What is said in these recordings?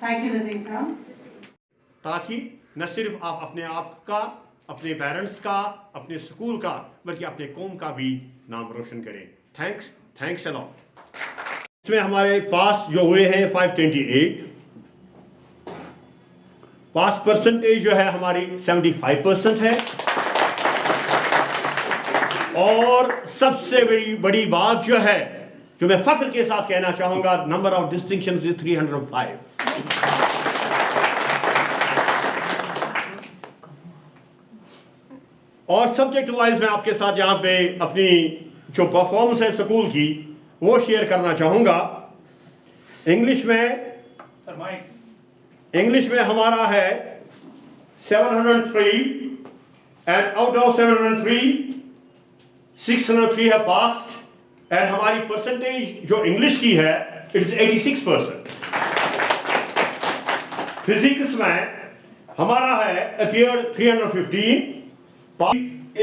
Thank you नजीर साहब। ताकि न सिर्फ आप अपने आप का, अपने पेरेंट्स का, अपने स्कूल का, बल्कि अपने कौम का भी नाम रोशन करें। Thanks a lot. इसमें हमारे पास जो हुए हैं 528, पास परसेंटेज जो है हमारी 75% है। और सबसे बड़ी बात जो है, जो मैं फख्र के साथ कहना चाहूंगा, नंबर ऑफ डिस्टिंक्शंस इज 305। और सब्जेक्ट वाइज मैं आपके साथ यहाँ पे अपनी जो परफॉर्मेंस है स्कूल की वो शेयर करना चाहूंगा। इंग्लिश में हमारा है 703, एंड आउट ऑफ 703 603 है पास्ट, एंड हमारी परसेंटेज जो इंग्लिश की है इट इज 86%। फिजिक्स में हमारा है appear 315,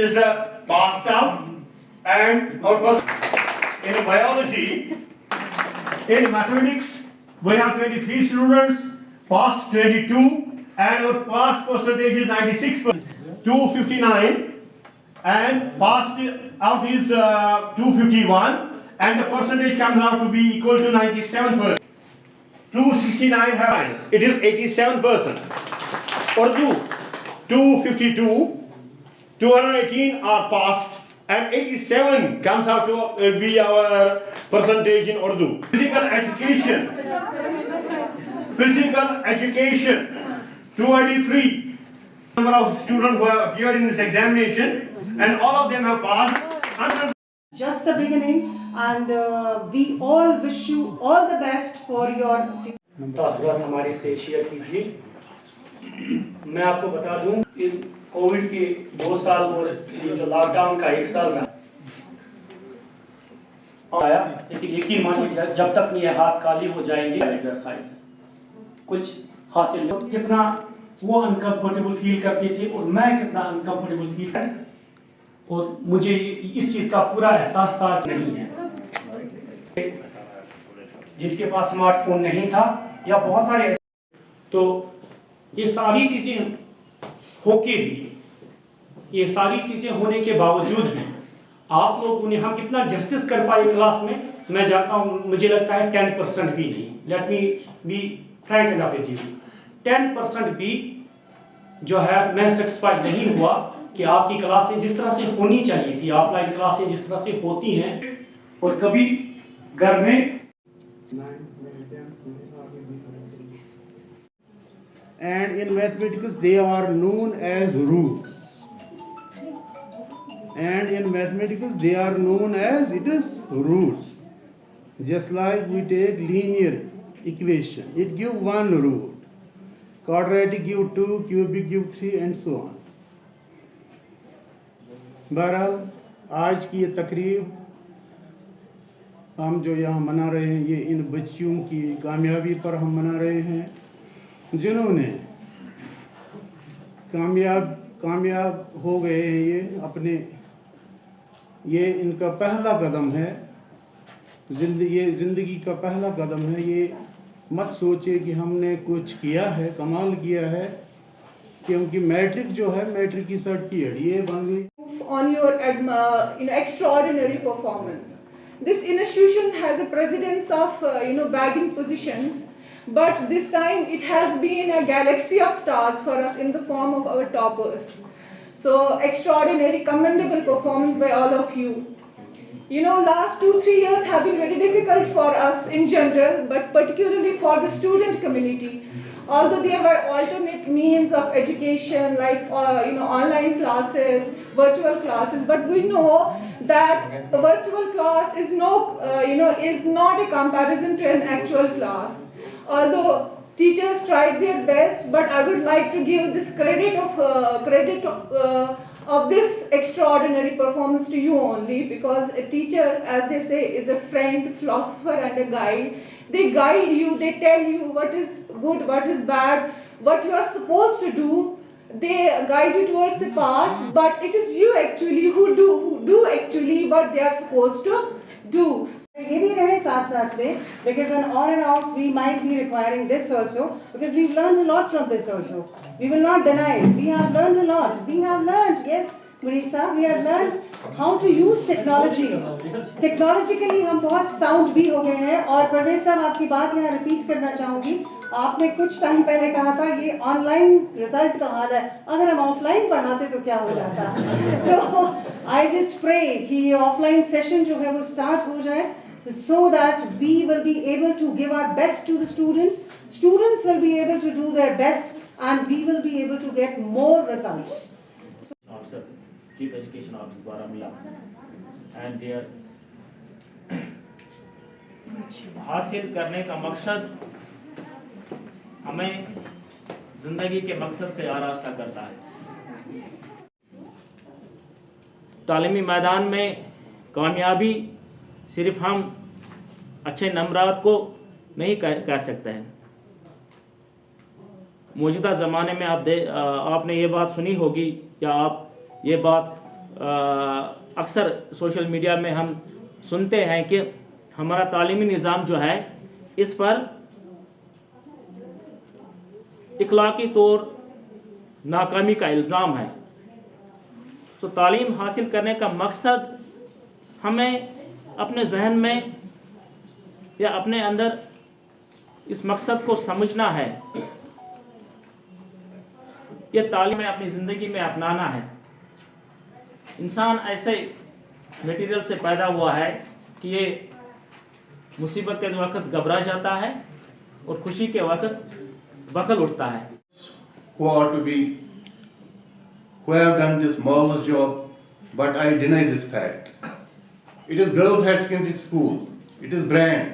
is the passed out, and our in biology, in mathematics we have 23 students, passed 22, and our pass percentage is 96%, 259, and passed out is 251, and the percentage comes out to be equal to 97%. 269 have, it is 87%. Urdu 252, 218 are passed, and 87 comes out to be our percentage in Urdu. Physical education 283, number of students who have appeared in this examination, and all of them have passed. Just the beginning, and we all wish you all the best for your तासुरात हमारे से share कीजिए। मैं आपको बता दूं, इन Covid के 2 साल और ये जो लॉकडाउन का 1 साल रहा आया, लेकिन यकीन मानिए जब तक ये हाथ खाली हो जाएंगे एक्सरसाइज कुछ हासिल नहीं। जितना वो अनकंफर्टेबल फील करते थे और मैं कितना अनकंफर्टेबल फील कर, और मुझे इस चीज का पूरा एहसास था कि नहीं है। जिनके पास स्मार्टफोन नहीं था या बहुत सारे, तो ये सारी चीजें होके भी, ये सारी चीजें होने के बावजूद भी आप लोगों ने, हम कितना जस्टिस कर पाए क्लास में, मैं जानता हूं, मुझे लगता है 10% भी नहीं। Let me be frank enough with you, 10% भी जो है मैं सेटिस्फाइड नहीं हुआ कि आपकी क्लासें जिस तरह से होनी चाहिए थी, ऑफलाइन क्लासें जिस तरह से होती हैं, और कभी घर में and in mathematics they are known as roots, and in mathematics they are known as it is roots. Just like we take linear equation, it give one root, quadratic give 2, cubic give 3, and so on. बहरहाल आज की ये तकरीब हम जो यहाँ मना रहे हैं, ये इन बच्चियों की कामयाबी पर हम मना रहे हैं जिन्होंने कामयाब हो गए हैं। ये अपने, ये इनका पहला कदम है, ज़िंदगी का पहला कदम है। ये मत सोचे कि हमने कुछ किया है, कमाल किया है, क्योंकि मैट्रिक जो है, मैट्रिक की सर्टिफिकेट ये बन गई। On your extraordinary performance. This institution has a precedence of bagging positions, but this time it has been a galaxy of stars for us in the form of our toppers. So extraordinary, commendable performance by all of you. Last 2-3 years have been very difficult for us in general, but particularly for the student community. Although there were alternate means of education like online classes, virtual classes, but we know that a virtual class is not a comparison to an actual class. Although teachers tried their best, but I would like to give this credit of this extraordinary performance to you only, because a teacher, as they say, is a friend, philosopher, and a guide. They guide you, they tell you what is good, what is bad, what you are supposed to do. They guide you towards a path, but it is you actually who do actually what they are supposed to do. ये भी रहे साथ साथ में, because on and off we might be requiring this also, because we've learned a lot from this also. We will not deny it. We have learned a lot. We have learned, yes, Munish sir, we have learned how to use technology. Technologically हम बहुत sound भी हो गए हैं. और परवेज साहब आपकी बात यहाँ repeat करना चाहूँगी. आपने कुछ टाइम पहले कहा था ये ऑनलाइन रिजल्ट का हाल है, अगर हम ऑफलाइन पढ़ाते तो क्या हो जाता. So I just pray कि ये ऑफलाइन सेशन जो है वो स्टार्ट हो जाए, so that we will be able to give our best to the students. Students will be able to do their best, and we will be able to get more results. Officer, Chief Education Officer Baramulla, and their हासिल करने का मकसद हमें जिंदगी के मकसद से आरास्ता करता है. तालीमी मैदान में कामयाबी सिर्फ हम अच्छे नंबरात को नहीं कह सकते हैं. मौजूदा ज़माने में आपने ये बात सुनी होगी या आप ये बात अक्सर सोशल मीडिया में हम सुनते हैं कि हमारा तालीमी निज़ाम जो है इस पर इखलाकी तौर नाकामी का इल्ज़ाम है. तो तालीम हासिल करने का मकसद हमें अपने जहन में या अपने अंदर इस मकसद को समझना है. यह तालीम में अपनी ज़िंदगी में अपनाना है. इंसान ऐसे मटेरियल से पैदा हुआ है कि ये मुसीबत के वक्त घबरा जाता है और खुशी के वक्त बखल उठता है. Who are to be, who have done this marvelous job, but I deny this fact. It is Girls Higher Secondary School. It is brand.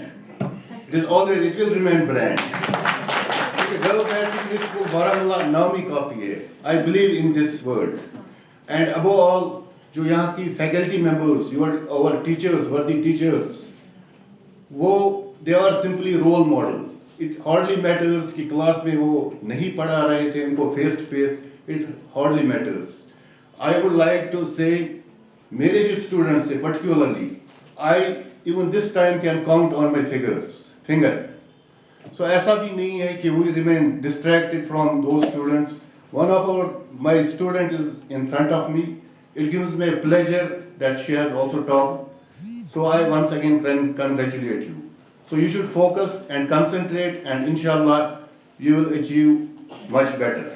It is always, it will remain brand. It is Girls Higher Secondary School, Baramulla, नामी काफी है. I believe in this word. And above all, जो यहाँ की faculty members, our teachers, worthy teachers, वो they are simply role model. It hardly matters कि class में वो नहीं पढ़ा रहे थे, उनको face to face, it hardly matters. I would like to say, मेरे जो students थे particularly, I even this time can count on my finger. So ऐसा भी नहीं है कि we remain distracted from those students. One of my student is in front of me. It gives me a pleasure that she has also taught. So I once again congratulate you. So you should focus and concentrate, and inshallah you will achieve much better.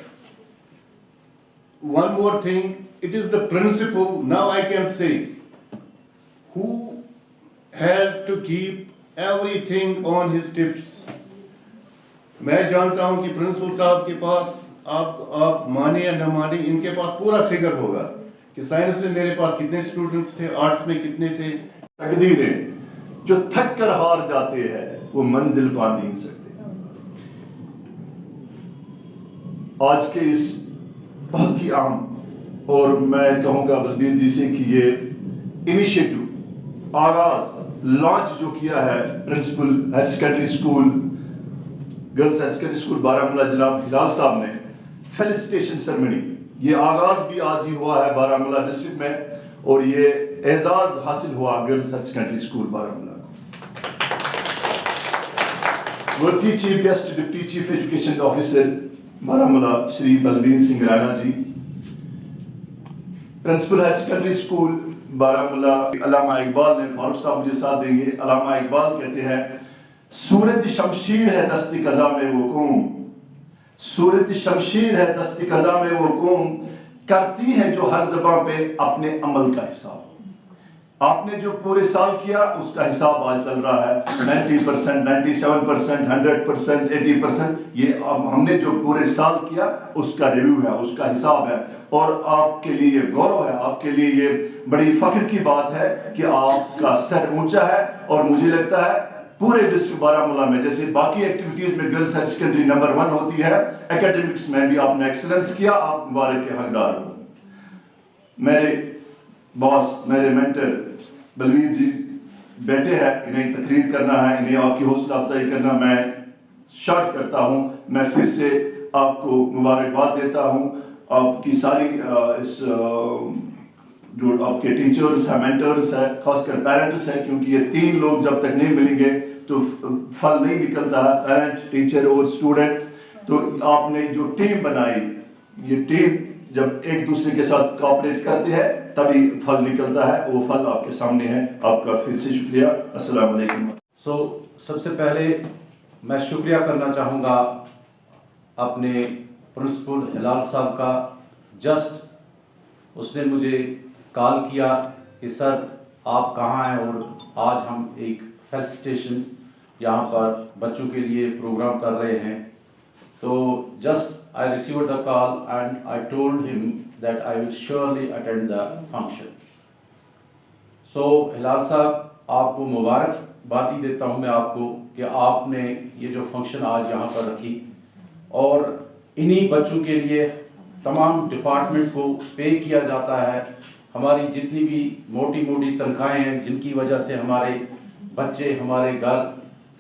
One more thing, it is the principal, now I can say, who has to keep everything on his tips. मैं जानता हूं कि principal साहब के पास आप माने या न माने, इनके पास पूरा फिगर होगा कि साइंस में मेरे पास कितने स्टूडेंट्स थे, आर्ट्स में कितने थे. तकदीरें जो थक कर हार जाते हैं वो मंजिल पा नहीं सकते. आज के इस बहुत ही आम और मैं कहूंगा बलबीर जी से कि ये इनिशिएटिव आगाज लॉन्च जो किया है principal higher secondary school, girls higher secondary school Baramulla जनाब हिलाल साहब ने, फेलिसिटेशन सेरेमनी, ये आगाज भी आज ही हुआ है बारामूला डिस्ट्रिक्ट में और ये एजाज हासिल हुआ girls higher secondary school Baramulla. वर्ती chief guest deputy chief education officer Baramulla Shri Balbir Singh Rana ji, principal higher secondary school Baramulla Allama Iqbal ने, फारूक साहब मुझे साथ देंगे. अल्लामा इकबाल कहते हैं, सूरत शमशीर है दस्ती कज़ा में वो कौम, सूरत शमशीर है दस्ती कज़ा में वो कौम, करती है जो हर ज़बां पे अपने अमल का हिसाब. आपने जो पूरे साल किया उसका हिसाब आज चल रहा है. 90%, 97%, 100%, 80%, ये हमने जो पूरे साल किया उसका रिव्यू है, उसका हिसाब है. और आपके लिए ये गौरव है, आपके लिए ये बड़ी फख्र की बात है कि आपका सर ऊंचा है. और मुझे लगता है पूरे डिस्ट्रिक्ट बारामूला में जैसे बाकी एक्टिविटीज में गर्ल्स हायर सेकेंडरी नंबर 1 होती है, एकेडमिक्स में भी आपने एक्सीलेंस किया, आप मुबारक के हकदार हो. मेरे बॉस, मेरे मेंटर बलबीर जी बैठे हैं, इन्हें तकरीर करना है, इन्हें आपकी हौसला अफजाई करना मैं शॉर्ट करता हूं. मैं फिर से आपको मुबारकबाद देता हूं आपकी सारी इस जो आपके टीचर्स हैं, मेंटर्स हैं, खासकर पेरेंट्स हैं, क्योंकि ये तीन लोग जब तक नहीं मिलेंगे तो फल नहीं निकलता है, पेरेंट, टीचर और स्टूडेंट। तो आपने जो टीम बनाई, ये टीम जब एक दूसरे के साथ कोऑपरेट करती है तभी फल निकलता है, वो फल आपके सामने है। आपका फिर से शुक्रिया। अस्सलाम वालेकुम। सबसे पहले मैं शुक्रिया करना चाहूँगा अपने प्रिंसिपल हिलाल साहब का। जस्ट उसने मुझे कॉल किया कि सर आप कहाँ हैं, और आज हम एक फेसिलिटेशन यहाँ पर बच्चों के लिए प्रोग्राम कर रहे हैं। तो just I received the call and I told him that I will surely attend the function. So हिलाल साहब, आपको मुबारकबादी देता हूँ मैं आपको कि आपने ये जो फंक्शन आज यहाँ पर रखी, और इन्हीं बच्चों के लिए तमाम डिपार्टमेंट को पे किया जाता है। हमारी जितनी भी मोटी मोटी तनख्वाहें हैं जिनकी वजह से हमारे बच्चे, हमारे घर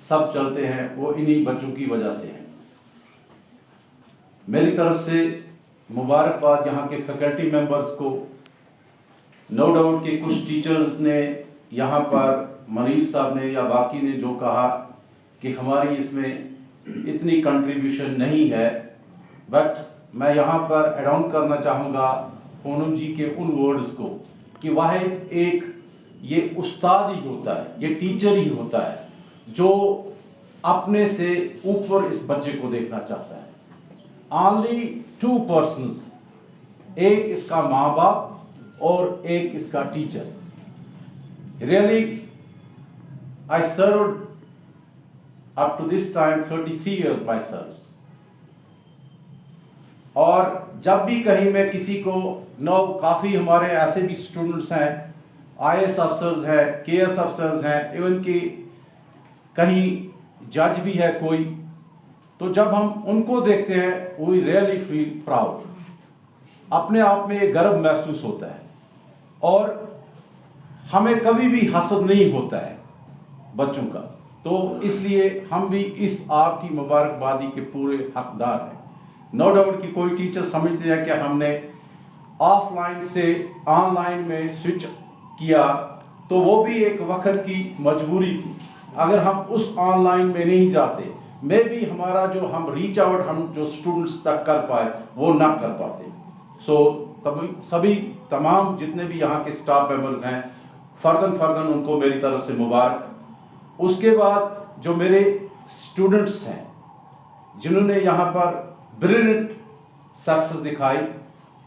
सब चलते हैं, वो इन्हीं बच्चों की वजह से है। मेरी तरफ से मुबारकबाद यहाँ के फैकल्टी मेंबर्स को। नो डाउट कि कुछ टीचर्स ने यहाँ पर, मनीष साहब ने या बाकी ने जो कहा कि हमारी इसमें इतनी कंट्रीब्यूशन नहीं है, बट मैं यहाँ पर एड ऑन करना चाहूँगा पूनम जी के उन वर्ड्स को कि वाहिद एक ये उस्ताद ही होता है, ये टीचर ही होता है जो अपने से ऊपर इस बच्चे को देखना चाहता है। Only two persons, एक इसका माँ बाप और एक इसका teacher. Really, I served up to this time 33 years myself. और जब भी कहीं मैं किसी को काफी हमारे ऐसे भी स्टूडेंट्स हैं, IAS अफसर्स हैं, KS अफसर्स हैं, इवन कि कहीं जज भी है कोई, तो जब हम उनको देखते हैं वी रियली फील प्राउड। अपने आप में एक गर्व महसूस होता है, और हमें कभी भी हसद नहीं होता है बच्चों का। तो इसलिए हम भी इस आपकी मुबारकबादी के पूरे हकदार हैं। नो डाउट कि कोई टीचर समझते हैं कि हमने ऑफलाइन से ऑनलाइन में स्विच किया, तो वो भी एक वक्त की मजबूरी थी। अगर हम उस ऑनलाइन में नहीं जाते, मे भी हमारा जो हम रीच आउट हम जो स्टूडेंट्स तक कर पाए वो ना कर पाते। सो सभी तमाम जितने भी यहाँ के स्टाफ मेंबर्स हैं, फर्दन उनको मेरी तरफ से मुबारक। उसके बाद जो मेरे स्टूडेंट्स हैं जिन्होंने यहाँ पर ब्रिलियंट सक्सेस दिखाई,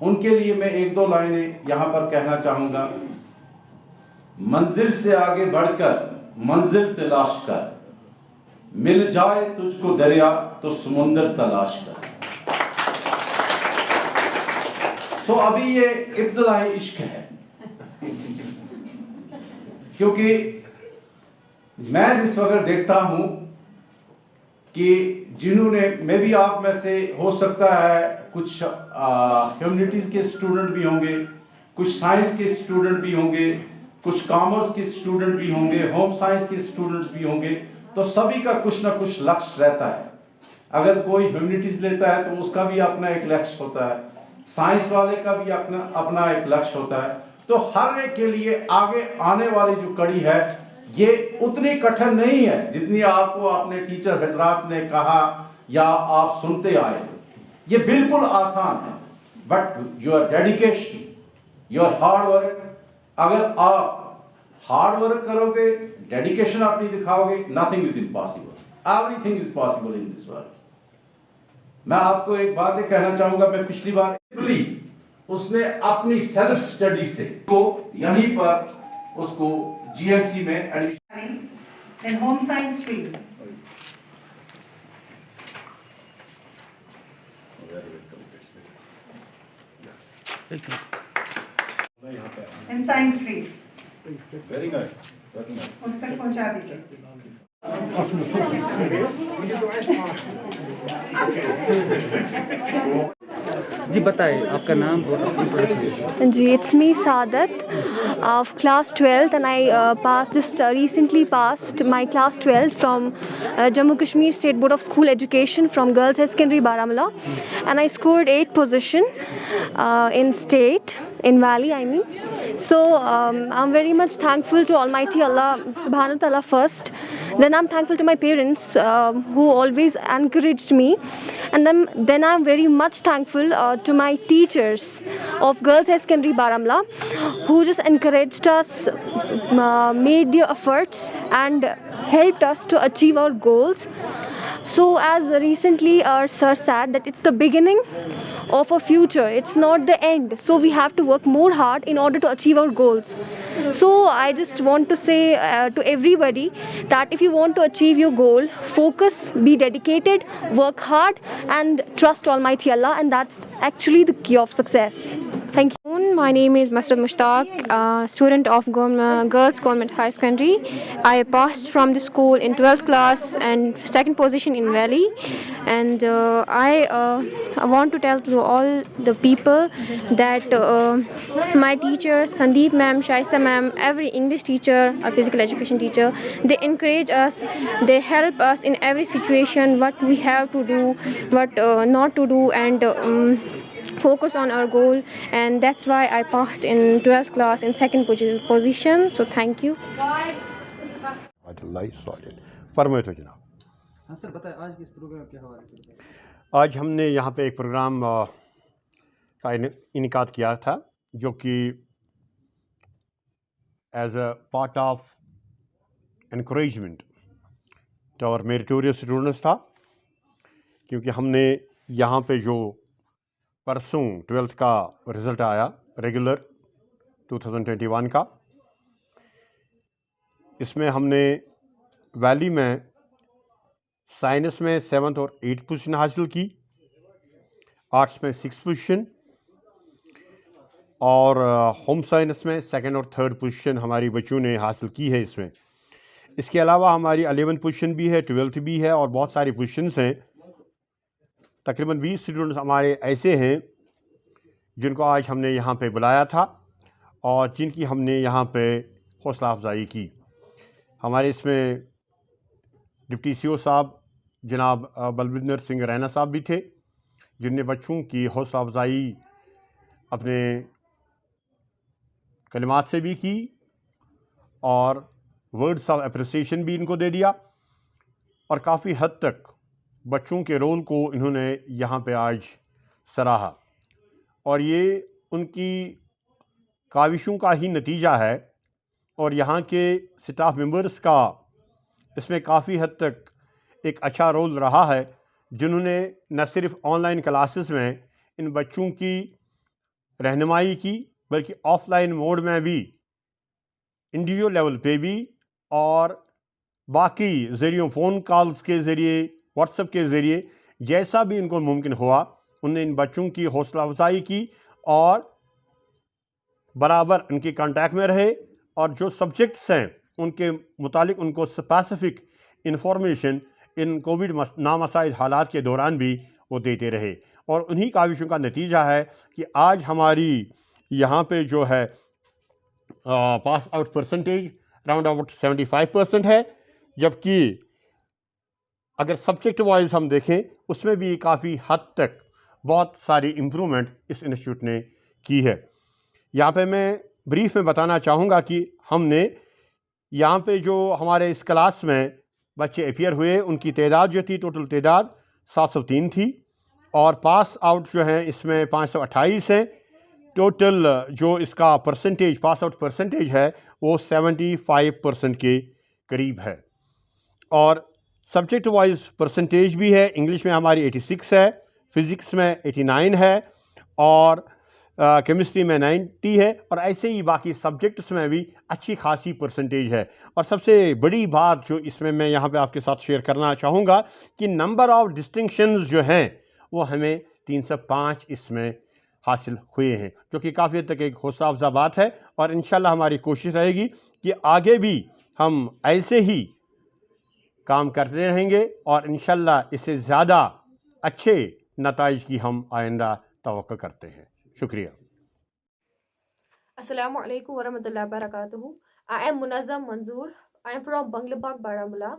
उनके लिए मैं एक दो लाइनें यहाँ पर कहना चाहूँगा। मंजिल से आगे बढ़कर मंजिल तलाश कर, मिल जाए तुझको दरिया तो समुंदर तलाश कर। सो अभी ये इब्तिदाई इश्क है, क्योंकि मैं जिस वक्त देखता हूं कि जिन्होंने, मैं भी आप में से हो सकता है कुछ ह्यूमैनिटीज के स्टूडेंट भी होंगे, कुछ साइंस के स्टूडेंट भी होंगे, कुछ कॉमर्स के स्टूडेंट भी होंगे, होम साइंस के स्टूडेंट्स भी होंगे। तो सभी का कुछ ना कुछ लक्ष्य रहता है। अगर कोई ह्यूमैनिटीज लेता है तो उसका भी अपना एक लक्ष्य होता है, साइंस वाले का भी अपना एक लक्ष्य होता है। तो हर एक के लिए आगे आने वाली जो कड़ी है ये उतनी कठिन नहीं है जितनी आपको अपने टीचर हजरात ने कहा या आप सुनते आए। ये बिल्कुल आसान है, but your dedication, your hard work, अगर आप हार्ड वर्क करोगे, डेडिकेशन अपनी दिखाओगे, nothing is impossible, everything is possible in this world. मैं आपको एक बात कहना चाहूंगा, मैं पिछली बार उसने अपनी सेल्फ स्टडी से तो यहीं पर उसको GMC में admission in home science stream. In science stream. Very nice, very nice. उस तक पहुंचा दीजिए। जी बताएं आपका नाम और अपनी प्रोफेशन। जी, it's me Saadat of class 12th, and I recently passed my class 12 from Jammu Kashmir State Board of School Education from Girls High Secondary Baramulla, and I scored 8th position in state. in Valley, I mean. So I'm very much thankful to Almighty Allah, Subhanahu wa Taala first. Then I'm thankful to my parents who always encouraged me, and then I'm very much thankful to my teachers of Girls High Secondary Baramulla, who just encouraged us, made their efforts, and helped us to achieve our goals. So, as recently our sir said, that it's the beginning of a future, it's not the end. So, we have to work more hard in order to achieve our goals. So, I just want to say to everybody that if you want to achieve your goal, focus, be dedicated, work hard, and trust Almighty Allah, and that's actually the key of success. Thank you. My name is Masud Mushtaq, student of Girls Government High Secondary. I passed from the school in 12th class and second position in Valley. And I want to tell to all the people that my teachers, Sandeep ma'am, Shaista ma'am, every English teacher or physical education teacher, they encourage us, they help us in every situation, what we have to do, what not to do, and focus on our goal. And that's why I passed in 12th class in second position. So thank you. फरमाइए तो जनाब। हाँ sir, बताएं आज के इस programme के हवाले से बताएं। आज हमने यहाँ पे एक प्रोग्राम का इनकाद किया था, जो कि as a part of encouragement to our meritorious students था, क्योंकि हमने यहाँ पे जो परसों 12th का रिज़ल्ट आया रेगुलर 2021 का, इसमें हमने वैली में साइंस में 7th और 8th पोजीशन हासिल की, आर्ट्स में 6th पोजीशन, और होम साइंस में 2nd और 3rd पोजीशन हमारी बच्चों ने हासिल की है इसमें। इसके अलावा हमारी 11th पोजीशन भी है, 12th भी है, और बहुत सारी पोजीशंस हैं। तकरीबन 20 स्टूडेंट्स हमारे ऐसे हैं जिनको आज हमने यहाँ पे बुलाया था और जिनकी हमने यहाँ पे हौसला अफजाई की। हमारे इसमें डिप्टी CO साहब जनाब बलविंदर सिंह रैना साहब भी थे, जिनने बच्चों की हौसला अफजाई अपने कलिमात से भी की और वर्ड्स ऑफ एप्रिसिएशन भी इनको दे दिया, और काफ़ी हद तक बच्चों के रोल को इन्होंने यहाँ पे आज सराहा। और ये उनकी काविशों का ही नतीजा है, और यहाँ के स्टाफ मेंबर्स का इसमें काफ़ी हद तक एक अच्छा रोल रहा है, जिन्होंने न सिर्फ ऑनलाइन क्लासेस में इन बच्चों की रहनुमाई की, बल्कि ऑफलाइन मोड में भी, इंडिविजुअल लेवल पे भी, और बाकी ज़रियों फ़ोन कॉल्स के ज़रिए, व्हाट्सएप के ज़रिए, जैसा भी इनको मुमकिन हुआ, उन्होंने इन बच्चों की हौसला अफजाई की और बराबर उनके कांटेक्ट में रहे, और जो सब्जेक्ट्स हैं उनके मुतालिक उनको स्पेसिफिक इंफॉर्मेशन इन कोविड नामसाइल हालात के दौरान भी वो देते रहे। और उन्हीं काविशों का नतीजा है कि आज हमारी यहाँ पे जो है pass out percentage round about 75% है, जबकि अगर सब्जेक्ट वाइज हम देखें उसमें भी काफ़ी हद तक बहुत सारी इम्प्रूवमेंट इस इंस्टीट्यूट ने की है। यहाँ पे मैं ब्रीफ में बताना चाहूँगा कि हमने यहाँ पे जो हमारे इस क्लास में बच्चे अपीयर हुए, उनकी तादाद जो थी, टोटल तादाद 703 थी, और पास आउट जो हैं इसमें 528 हैं। टोटल जो इसका परसेंटेज, पास आउट परसेंटेज है, वो 75% के करीब है। और सब्जेक्ट वाइज परसेंटेज भी है, इंग्लिश में हमारी 86 है, फ़िज़िक्स में 89 है, और केमिस्ट्री में 90 है, और ऐसे ही बाकी सब्जेक्ट्स में भी अच्छी खासी परसेंटेज है। और सबसे बड़ी बात जो इसमें मैं यहाँ पे आपके साथ शेयर करना चाहूँगा कि नंबर ऑफ़ डिस्टिंक्शंस जो हैं वो हमें 305 इसमें हासिल हुए हैं, जो कि काफ़ी हद तक एक हौसला अफ़ज़ा बात है। और इंशाल्लाह हमारी कोशिश रहेगी कि आगे भी हम ऐसे ही काम करते रहेंगे, और इंशाल्लाह इससे ज़्यादा अच्छे नताइज की हम आइंदा तवक्को करते हैं। शुक्रिया। Assalamu alaikum warahmatullahi wabarakatuh. I am Munazzam Manzoor. I am from Banglabag, Baramulla.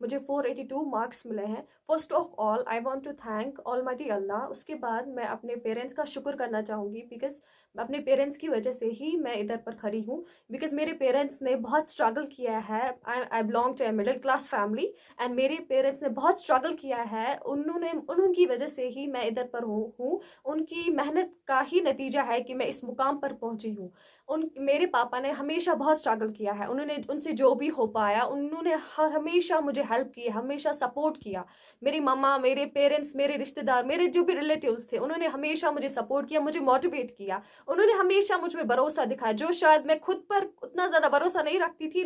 मुझे 482 मार्क्स मिले हैं। First of all I want to thank almighty Allah. उसके बाद मैं अपने पेरेंट्स का शुक्र करना चाहूँगी, बिकॉज अपने पेरेंट्स की वजह से ही मैं इधर पर खड़ी हूँ। बिकॉज मेरे पेरेंट्स ने बहुत स्ट्रगल किया है। I belong to a middle class family and मेरे पेरेंट्स ने बहुत स्ट्रगल किया है। उनकी वजह से ही मैं इधर पर हूँ। उनकी मेहनत का ही नतीजा है कि मैं इस मुकाम पर पहुँची हूँ। मेरे पापा ने हमेशा बहुत स्ट्रगल किया है। उनसे जो भी हो पाया उन्होंने हमेशा मुझे हेल्प की, हमेशा सपोर्ट किया। मेरी मम्मा, मेरे पेरेंट्स, मेरे रिश्तेदार, मेरे जो भी रिलेटिव्स थे, उन्होंने हमेशा मुझे सपोर्ट किया, मुझे मोटिवेट किया। उन्होंने हमेशा मुझ पर भरोसा दिखाया, जो शायद मैं खुद पर उतना ज़्यादा भरोसा नहीं रखती थी,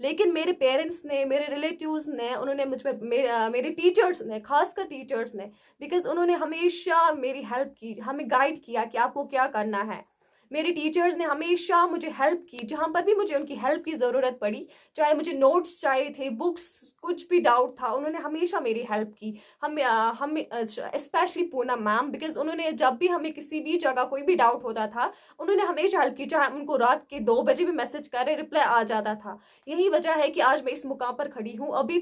लेकिन मेरे पेरेंट्स ने, मेरे रिलेटिव्स ने, उन्होंने मुझ पर, मेरे टीचर्स ने, खासकर टीचर्स ने, बिकॉज उन्होंने हमेशा मेरी हेल्प की, हमें गाइड किया कि आपको क्या करना है। मेरे टीचर्स ने हमेशा मुझे हेल्प की, जहाँ पर भी मुझे उनकी हेल्प की ज़रूरत पड़ी, चाहे मुझे नोट्स चाहिए थे, बुक्स, कुछ भी डाउट था, उन्होंने हमेशा मेरी हेल्प की। हमें स्पेशली पूनम मैम, बिकॉज उन्होंने जब भी हमें किसी भी जगह कोई भी डाउट होता था, उन्होंने हमेशा हेल्प की। चाहे उनको रात के 2 बजे भी मैसेज करे, रिप्लाई आ जाता था। यही वजह है कि आज मैं इस मुकाम पर खड़ी हूँ। अभी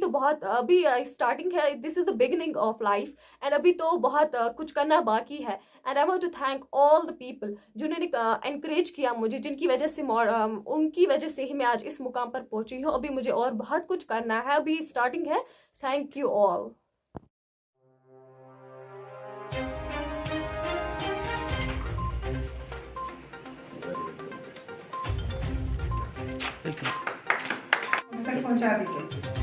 स्टार्टिंग है, this is the beginning of life, and अभी तो बहुत कुछ करना बाकी है। And I want to thank all the people जिन्होंने एनकरेज किया मुझे, जिनकी वजह से उनकी वजह से ही मैं आज इस मुकाम पर पहुंची हूँ। अभी मुझे और बहुत कुछ करना है, अभी स्टार्टिंग है। Thank you all. पहुंचा दीजिए।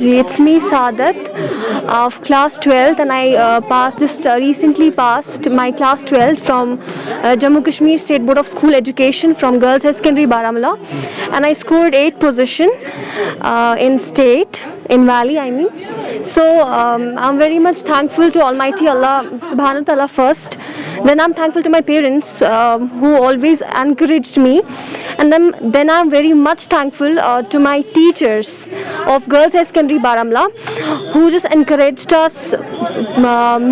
It's me Saadat of class 12th, and I recently passed my class 12th from Jammu Kashmir State Board of School Education from Girls High Secondary Baramulla, and I scored 8th position in state, in Valley I mean. So I'm very much thankful to Almighty Allah Subhanahu wa Ta'ala first. Then I'm thankful to my parents who always encouraged me, and then I'm very much thankful to my teachers of Girls High Secondary Baramulla who just encouraged us,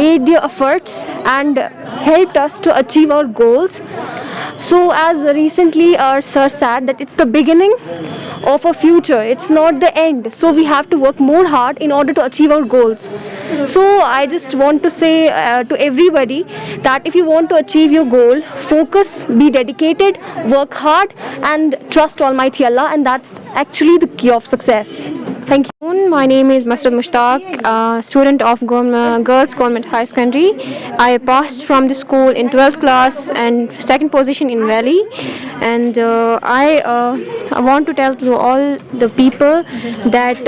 made their efforts and helped us to achieve our goals. So as recently our sir said that it's the beginning of a future, it's not the end. So we have to work more hard in order to achieve our goals. So I just want to say to everybody that if you want to achieve your goal, focus, be dedicated, work hard and trust Almighty Allah, and that's actually the key of success. Thank you. My name is Masrad Mushtaq, student of Girls Government High Secondary. I passed from the school in 12th class and 2nd position in Valley. And I want to tell to all the people that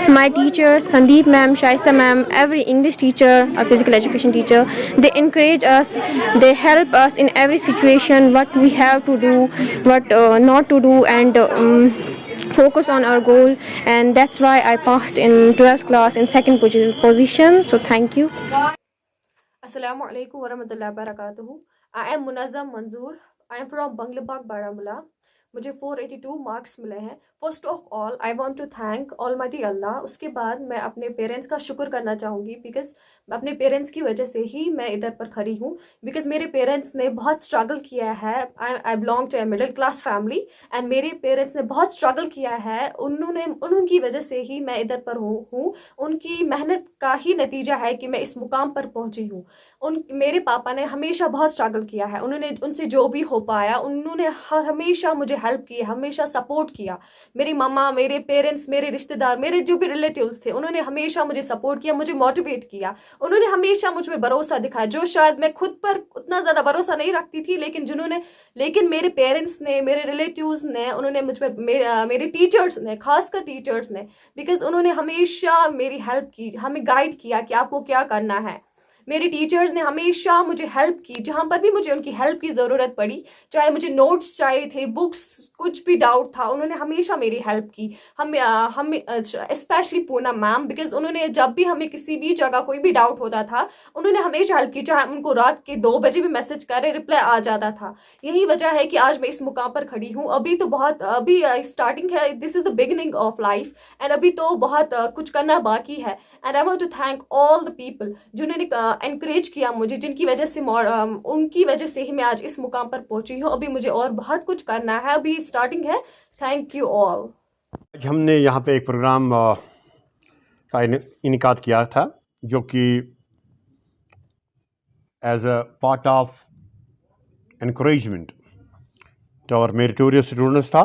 my teachers, Sandeep ma'am, Shaista ma'am, every English teacher or physical education teacher, they encourage us, they help us in every situation, what we have to do, what not to do, and focus on our goal, and that's why I passed in 12th class in 2nd position. So thank you. Assalamu alaikum warahmatullahi wabarakatuh. I am Munazzam Manzoor. I am from Banglabag, Baramulla. मुझे 482 marks मिले हैं। First of all I want to thank almighty Allah. उसके बाद मैं अपने parents का शुक्र करना चाहूँगी, बिकॉज अपने पेरेंट्स की वजह से ही मैं इधर पर खड़ी हूँ। बिकॉज मेरे पेरेंट्स ने बहुत स्ट्रगल किया है। I belong to a middle class family and मेरे पेरेंट्स ने बहुत स्ट्रगल किया है। उनकी वजह से ही मैं इधर पर हूँ। उनकी मेहनत का ही नतीजा है कि मैं इस मुकाम पर पहुँची हूँ। मेरे पापा ने हमेशा बहुत स्ट्रगल किया है, उन्होंने उनसे जो भी हो पाया उन्होंने हमेशा मुझे हेल्प की, हमेशा सपोर्ट किया। मेरी मम्मा, मेरे पेरेंट्स, मेरे रिश्तेदार, मेरे जो भी रिलेटिव्स थे, उन्होंने हमेशा मुझे सपोर्ट किया, मुझे मोटिवेट किया। उन्होंने हमेशा मुझ पर भरोसा दिखाया, जो शायद मैं खुद पर उतना ज़्यादा भरोसा नहीं रखती थी, लेकिन मेरे पेरेंट्स ने, मेरे रिलेटिव्स ने, उन्होंने मुझ पर, मेरे टीचर्स ने, खासकर टीचर्स ने, बिकॉज उन्होंने हमेशा मेरी हेल्प की, हमें गाइड किया कि आपको क्या करना है। मेरे टीचर्स ने हमेशा मुझे हेल्प की, जहाँ पर भी मुझे उनकी हेल्प की ज़रूरत पड़ी, चाहे मुझे नोट्स चाहिए थे, बुक्स, कुछ भी डाउट था, उन्होंने हमेशा मेरी हेल्प की। हम स्पेशली पूनम मैम, बिकॉज उन्होंने जब भी हमें किसी भी जगह कोई भी डाउट होता था, उन्होंने हमेशा हेल्प की, चाहे उनको रात के 2 बजे भी मैसेज करें, रिप्लाई आ जाता था। यही वजह है कि आज मैं इस मुकाम पर खड़ी हूँ। अभी स्टार्टिंग है, this is the beginning of life, and अभी तो बहुत कुछ करना बाकी है। And I want to thank all the people जिन्होंने एनकरेज किया मुझे, जिनकी वजह से उनकी वजह से ही मैं आज इस मुकाम पर पहुंची हूँ। अभी मुझे और बहुत कुछ करना है, अभी स्टार्टिंग है। Thank you all. आज हमने यहाँ पे एक प्रोग्राम का इनेकाद किया था, जो कि as a part of encouragement to our meritorious students था,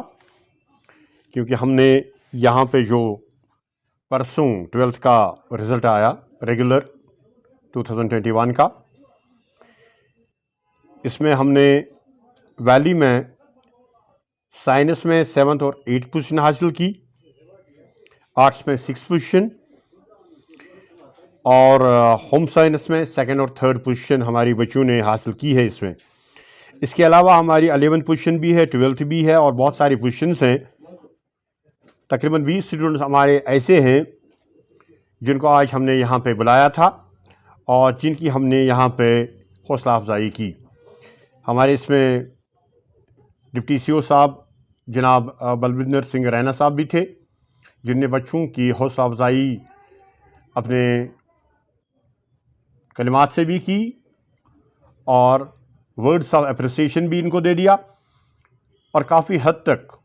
क्योंकि हमने यहाँ पे जो परसों 12th का रिज़ल्ट आया रेगुलर 2021 का, इसमें हमने वैली में साइंस में 7th और 8th पोजीशन हासिल की, आर्ट्स में 6th पोजीशन, और होम साइंस में 2nd और 3rd पोजीशन हमारी बच्चों ने हासिल की है इसमें। इसके अलावा हमारी 11th पोजीशन भी है, 12th भी है, और बहुत सारी पोजीशंस हैं। तकरीबन 20 स्टूडेंट्स हमारे ऐसे हैं जिनको आज हमने यहाँ पे बुलाया था और जिनकी हमने यहाँ पे हौसला अफजाई की। हमारे इसमें डिप्टी सीओ साहब जनाब बलविंदर सिंह रैना साहब भी थे, जिनने बच्चों की हौसला अफजाई अपने कलिमात से भी की और वर्ड्स ऑफ एप्रिसिएशन भी इनको दे दिया, और काफ़ी हद तक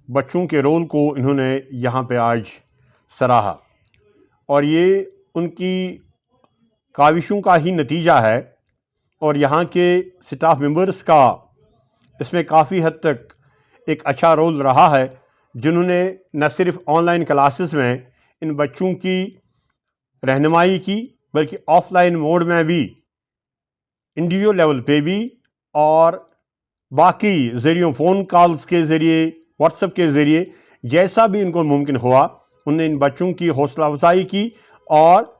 बच्चों के रोल को इन्होंने यहाँ पे आज सराहा। और ये उनकी काविशों का ही नतीजा है, और यहाँ के स्टाफ मेंबर्स का इसमें काफ़ी हद तक एक अच्छा रोल रहा है, जिन्होंने न सिर्फ ऑनलाइन क्लासेस में इन बच्चों की रहनुमाई की, बल्कि ऑफलाइन मोड में भी, इंडिविजुअल लेवल पे भी, और बाकी ज़रियों फ़ोन कॉल्स के ज़रिए, व्हाट्सएप के ज़रिए, जैसा भी इनको मुमकिन हुआ, उन्होंने इन बच्चों की हौसला अफजाई की और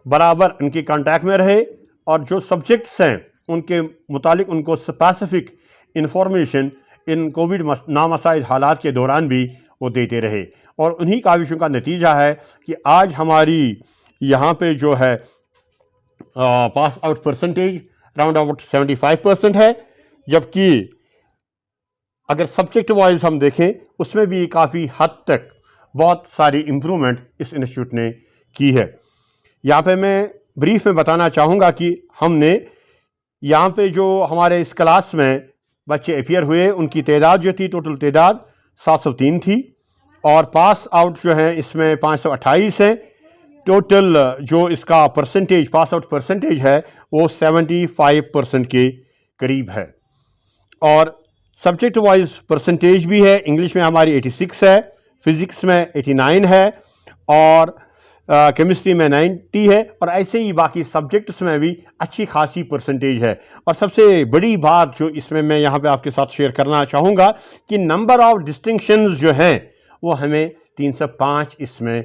बराबर उनके कांटेक्ट में रहे, और जो सब्जेक्ट्स हैं उनके मुतालिक उनको स्पेसिफिक इंफॉर्मेशन इन कोविड नामसाइल हालात के दौरान भी वो देते रहे। और उन्हीं काविशों का नतीजा है कि आज हमारी यहाँ पे जो है pass out percentage round about 75% है, जबकि अगर सब्जेक्ट वाइज हम देखें उसमें भी काफ़ी हद तक बहुत सारी इम्प्रूवमेंट इस इंस्टीट्यूट ने की है। यहाँ पे मैं ब्रीफ में बताना चाहूँगा कि हमने यहाँ पे जो हमारे इस क्लास में बच्चे अपियर हुए, उनकी तादाद जो थी, टोटल तादाद 703 थी, और पास आउट जो है इसमें 528 है। टोटल जो इसका परसेंटेज, पास आउट परसेंटेज है, वो 75% के करीब है। और सब्जेक्ट वाइज परसेंटेज भी है, इंग्लिश में हमारी 86 है, फिज़िक्स में 89 है, और केमिस्ट्री में 90 है, और ऐसे ही बाकी सब्जेक्ट्स में भी अच्छी खासी परसेंटेज है। और सबसे बड़ी बात जो इसमें मैं यहाँ पे आपके साथ शेयर करना चाहूँगा कि नंबर ऑफ डिस्टिंक्शंस जो हैं वो हमें 305 इसमें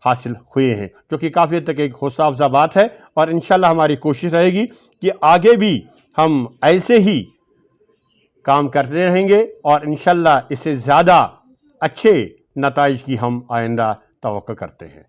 हासिल हुए हैं, जो कि काफ़ी हद तक एक हौसला अफजा बात है। और इंशाल्लाह हमारी कोशिश रहेगी कि आगे भी हम ऐसे ही काम करते रहेंगे, और इंशाल्लाह इससे ज़्यादा अच्छे नताइज की हम आइंदा तवक्को करते हैं।